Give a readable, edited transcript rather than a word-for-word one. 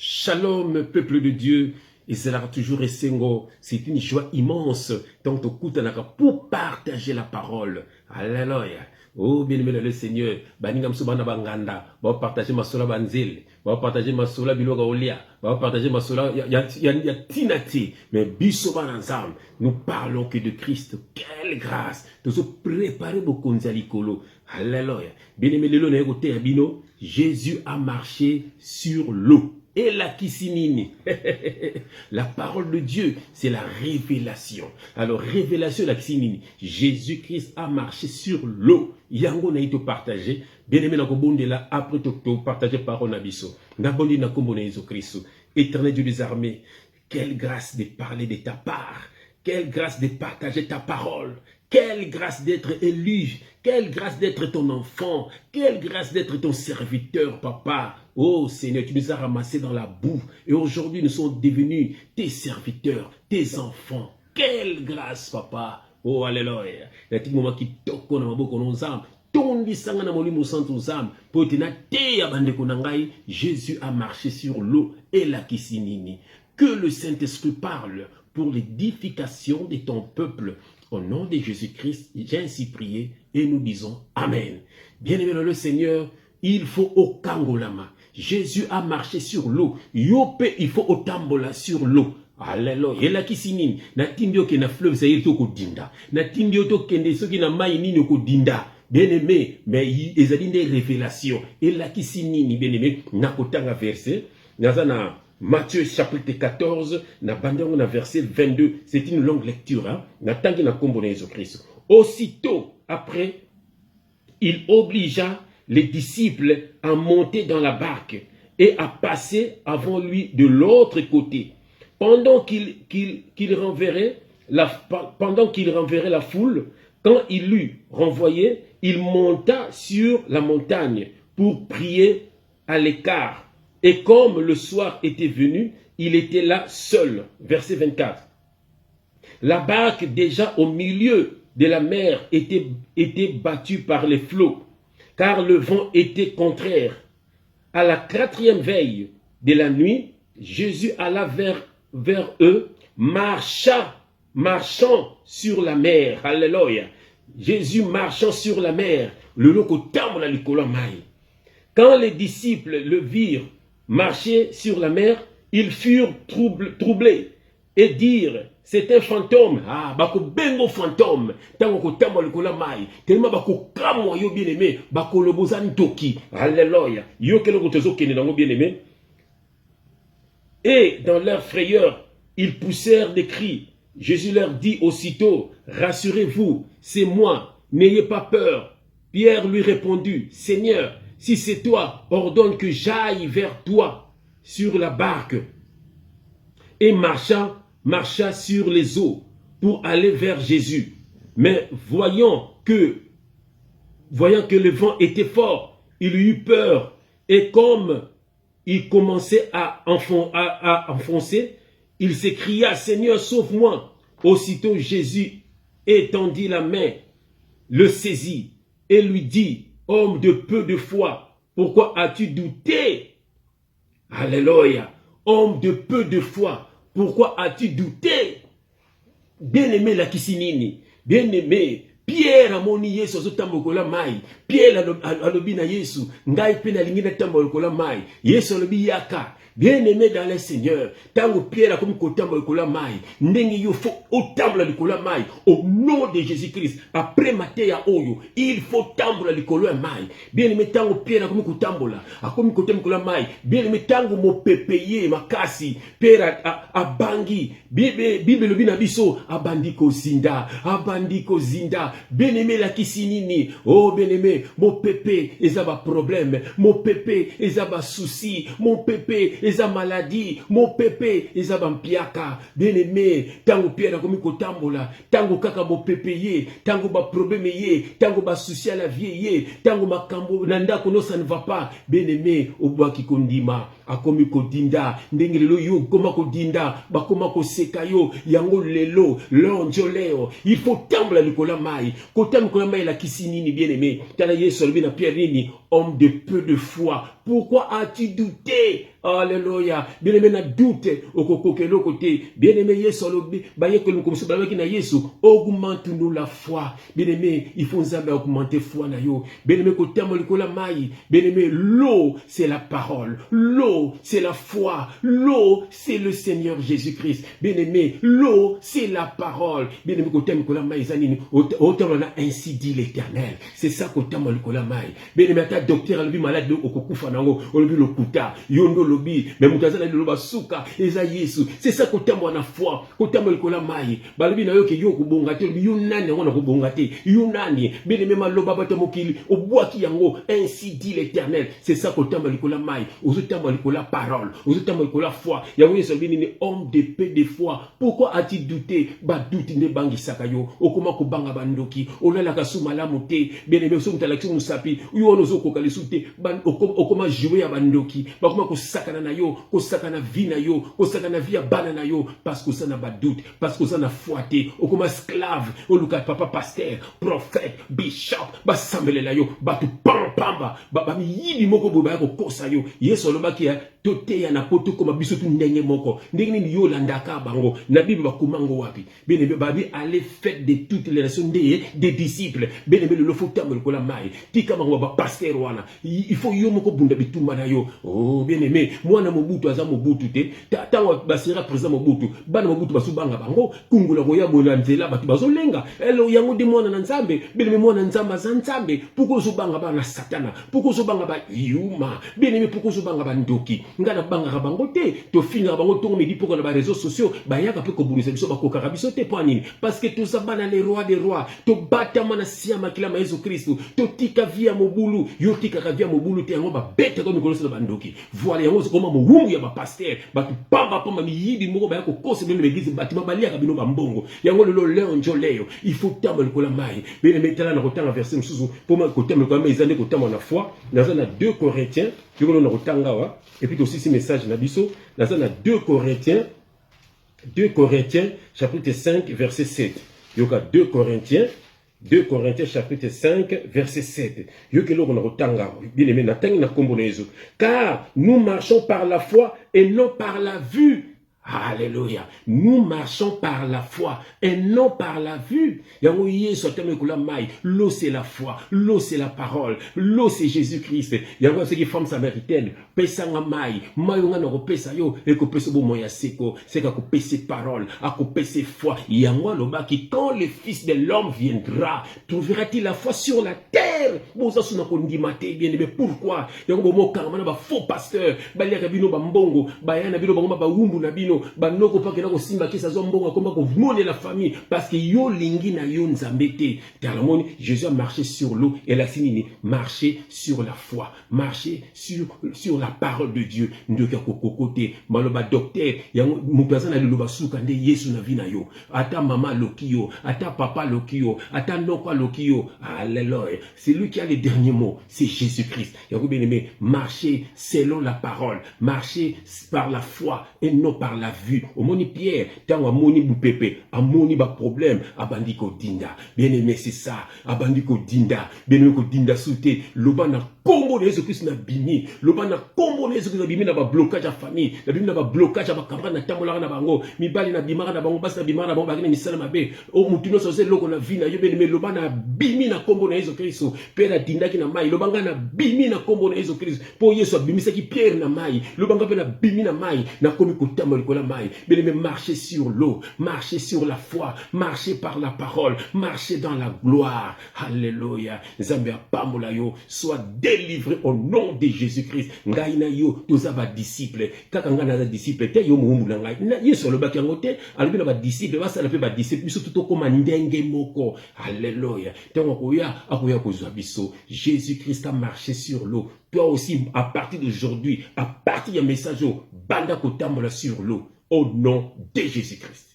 Shalom, peuple de Dieu. Et cela toujours Essengo. C'est une joie immense tant au coup pour partager la parole. Alléluia. Oh, bien-aimé le Seigneur. Baningam subana banganda. Va partager ma sola banzil. Va partager ma sola biloga olia. Va partager ma sola. Il y a tinati. Mais bisobanazam. Nous parlons que de Christ. Quelle grâce. De se préparer beaucoup Nzalikolo. Alléluia. Bien-aimé le Négoté Abino. Jésus a marché sur l'eau. Et la kisinini. La parole de Dieu, c'est la révélation. Alors, révélation la kisinini. Jésus-Christ a marché sur l'eau. Yango na ito partagé. Bien aimé na kobonde la après to partager parole na biso. Na bondi na kombo na Jésus-Christ. Éternel Dieu des armées, quelle grâce de parler de ta part. Quelle grâce de partager ta parole. Quelle grâce d'être élu. Quelle grâce d'être ton enfant. Quelle grâce d'être ton serviteur, papa. Oh Seigneur, tu nous as ramassés dans la boue. Et aujourd'hui, nous sommes devenus tes serviteurs, tes enfants. Quelle grâce, papa. Oh, alléluia. Il y a un moment qui toque dans ma bouche, nos âmes. Jésus a marché sur l'eau et la kisinini. Que le Saint-Esprit parle pour l'édification de ton peuple. Au nom de Jésus-Christ, j'ai ainsi prié et nous disons Amen. Bien-aimé le Seigneur, il faut au Kangolama. Jésus a marché sur l'eau. Yope, il faut au Tambola sur l'eau. Alléluia. Et là qui signe, na tindio ke na fleuve ça y ko dinda. Na tindio to kende so ki na mai nini ko dinda. Bien-aimé, mais ils ont des révélations. Et là qui signe, bien-aimé, na kotanga verset, na Matthieu chapitre 14, na bandongo na verset 22, c'est une longue lecture, hein. Na tangi na kombo na Jésus-Christ. Aussitôt après, il obligea les disciples à monter dans la barque et à passer avant lui de l'autre côté. Pendant qu'il renverrait la foule, quand il l'eut renvoyé, il monta sur la montagne pour prier à l'écart. Et comme le soir était venu, il était là seul. Verset 24. La barque déjà au milieu de la mer était battue par les flots, car le vent était contraire. À la 4e veille de la nuit, Jésus alla vers eux, marchant sur la mer. Alléluia. Jésus marchant sur la mer. Le loko tambola likolo mai. Quand les disciples le virent marcher sur la mer, ils furent troublés et dirent, c'est un fantôme. Ah, bako bengo fantôme. Tango ko tambola likolo mai. Tellement bako kamwa yo bien aimé, bako lobozani toki. Alléluia. Yo kelo ko tozo kene nango bien aimé. Et dans leur frayeur, ils poussèrent des cris. Jésus leur dit aussitôt, rassurez-vous, c'est moi, n'ayez pas peur. Pierre lui répondit, Seigneur, si c'est toi, ordonne que j'aille vers toi sur la barque. Et marcha sur les eaux pour aller vers Jésus. Mais voyant que le vent était fort, il eut peur. Et comme il commençait à enfoncer, il s'écria, Seigneur, sauve-moi. Aussitôt Jésus étendit la main, le saisit et lui dit, homme de peu de foi, pourquoi as-tu douté? Alléluia. Homme de peu de foi, pourquoi as-tu douté? Bien-aimé la kisinini, bien-aimé, Pierre amoni Yesu azotambokola mai. Pierre alobi na Yesu, ngai pe na lingi na tambokola mai. Yesu alobi yaka. Bien-aimé dans le Seigneur, tango Pierre a comme kotambokola mai, ndenge yo fo otambola likola mai au nom de Jésus-Christ. Après Matthieu oyo, il faut tambola likola mai. Bien-aimé tango Pierre a comme kotambola, a comme kotambola mai. Bien-aimé tango mo pepeye makasi, Pierre a bangi. Bible lobi na biso abandiko zinda. Bien-aimé la kisinini. Oh bien-aimé, mon pépé, ils ont un problème. Mon pépé, ils ont un souci. Mon pépé, ils ont maladie. Mon pépé, ils ont un piaka. Bien-aimé, tango Pierre a comme kotambola, tango kaka mon pépé ye, tango ba problème ye, tango ba souci à la vie ye, tango ma kambo nanda kono ça ne va pas. Bien-aimé, au bois qui kondima, a comme kodinda, ndengelo yo koma kodinda, ba koma ko sekayo, yango lelo, lonjoleo. Il faut tambola likola mai. Kotam kolama la kisinini bien-aimé. Tala Yesu albi na Pierre nini. homme de peu de foi, pourquoi as-tu douté? Alléluia. Bien-aimé, na doute, au côté, bien-aimé, Yesu, augmente-nous la foi. Bien-aimé, il faut nous augmenter foi na yo. Bien-aimé, bien-aimé, l'eau, c'est la parole. L'eau, c'est la foi. L'eau, c'est le Seigneur Jésus-Christ. Bien-aimé, l'eau, c'est la parole. Bien-aimé, autant on a ainsi dit l'Éternel. C'est ça qu'autant on a maï. Bien-aimé, ta docteur, le malade, au kokufanango, au le kuta, yondo lobi, mais mutazana le loba suka, eza Yesu. C'est ça qu'autant on a foi, qu'autant on a maï. Balobi na yo ke yo kubongate, yunani on a kubongate, yunani, bien-aimé, maloba batamokili, au bois qui yango, ainsi dit l'Éternel. C'est ça qu'autant on a maï, aux autant on a parole, aux autant on a foi. Yahweh Sabini, homme de paix de foi. Pourquoi as-tu douté? Ba douti ne bangi sakayo, okoma kubanga bandoki, olala kasuma la moté, bien-aimé, so mutalaxi musapi, uyono zo kokalisute, okoma jouer à bandoki, bakoma ko sakana na yo, ko sakana vie na yo, ko sakana vie à bana na yo, parce que ça n'a pas doute, parce que ça n'a foité, okoma esclave, oluka papa pasteur, prophète, bishop, ba sambele la yo, ba tu pamba, ba mi yibi moko boba ko kosa yo, yeso loba ki tote ya na poto koma biso tu ndenge moko, ndenge ni yo landaka bango, na bibi bakumango wapi, bien aimé, babi allez faites de toutes les nations des disciples, bien aimé, le faut tambo le kola mai, tika mango ba pasteur wana, il faut yo moko bunda bituma na yo, oh bien aimé, moi na mobutu aza mobutu te, tango basira président mobutu, bana mobutu basubanga bango, kungula koya bona nzela batu bazolenga, elo yango de mwana na nzambe, bien aimé mwana nzamba za nzambe, pourquoi zobanga bana satana, pourquoi zobanga ba yuma, bien aimé, pourquoi zobanga ba ndoki, ngana banga bango te, to finga bango tongo medi pourquoi na ba réseaux sociaux, ba yaka pe ko bunisa biso ba kokara biso te poanini, parce que to zabana les rois des rois, to batama na siama kila ma Yesu Kristo, to tika via mobulu, yo tika via mobulu te yango ba beta ko mikolo sa bandoki. Voilà yango ko ma wungu ya ba pasteur, ba tu pamba pamba mi yidi moko ba ko kose bele l'église batima balia ka bino ba mbongo. Yango le leo njoleo, il faut tamba le kola mai. Bele metala na kotanga verset msusu, pour ma kotamba ko mai izande kotamba na foi, na 2 Corinthiens, tu ko na kotanga wa, et puis aussi ce message na biso, na 2 Corinthiens 2 Corinthiens chapitre 5 verset 7. Yoka 2 Corinthiens chapitre 5 verset 7. Yoka lo na rotanga bien aimé na tangi na kombo na Yesu. Car nous marchons par la foi et non par la vue. Alléluia. Nous marchons par la foi et non par la vue. L'eau c'est la foi, l'eau c'est la parole, l'eau c'est Jésus-Christ. Il y a ce qui femme samaritaine, pesanga mai, mayonga no pesa yo, et que pesa bo moya seko, c'est qu'à pesa parole, à pesa foi. Il y a moi le bas qui quand le Fils de l'homme viendra, trouvera-t-il la foi sur la terre? Bon ça suna kondimate bien mais pourquoi? Il y a un mot carrément ba faux pasteur, ba leka bino ba mbongo, ba yana bino ba wumbu na bino. Banoko pa kena ko simba kisa zombonga komba ko vmone la famille parce que yo lingi na yo nzambete. Talamoni Jésus a marché sur l'eau et la sinini marcher sur la foi, marcher sur la parole de Dieu. Ndoka kokokote maloba docteur ya mupazana liloba suka nde Yesu na vina yo. Ata mama lokio, ata papa lokio, ata nokwa lokio. Alléluia. C'est lui qui a les derniers mots, c'est Jésus-Christ. Yako bien aimé, marcher selon la parole, marcher par la foi et non par la vue. Au moni Pierre, tant à moni boupepe, à moni ba problème, à bandiko dinda. Bien aimé, c'est ça. À bandiko dinda. Bien aimé, ko dinda souté. Loba na combo de Jésus-Christ na bimi. Loba na combo de Jésus-Christ na bimi na ba blocage à famille. Na bimi na ba blocage à ba camarade na tambola na bango. Mi bali na bimara na bango, bas na bimara na bango, bagina misala mabe. O mutuno sose loko na vie na yo bien aimé. Loba na bimi na combo na Jésus-Christ. Père dinda ki na mai. Loba na bimi na combo na Jésus-Christ. Po Yesu bimi sa ki Pierre na mai. Loba nga pe na bimi na mai. Na komi ko tambola ko la mai. Bien-aimé, marcher sur l'eau, marcher sur la foi, marcher par la parole, marcher dans la gloire. Alléluia. Zambia pamola yo, soit délivré au nom de Jésus-Christ. Ngaina yo, toza ba disciple. Kaka ngana za disciple, te yo muumbu na ngai. Na yeso lo baki ngote, alobi na ba disciple, basa la pe ba disciple, biso tuto koma ndenge moko. Alléluia. Tango koya, akoya kozwa biso. Jésus-Christ a marché sur l'eau. Toi aussi, à partir d'aujourd'hui, à partir du message, banda kotambola sur l'eau. Au nom de Jésus-Christ.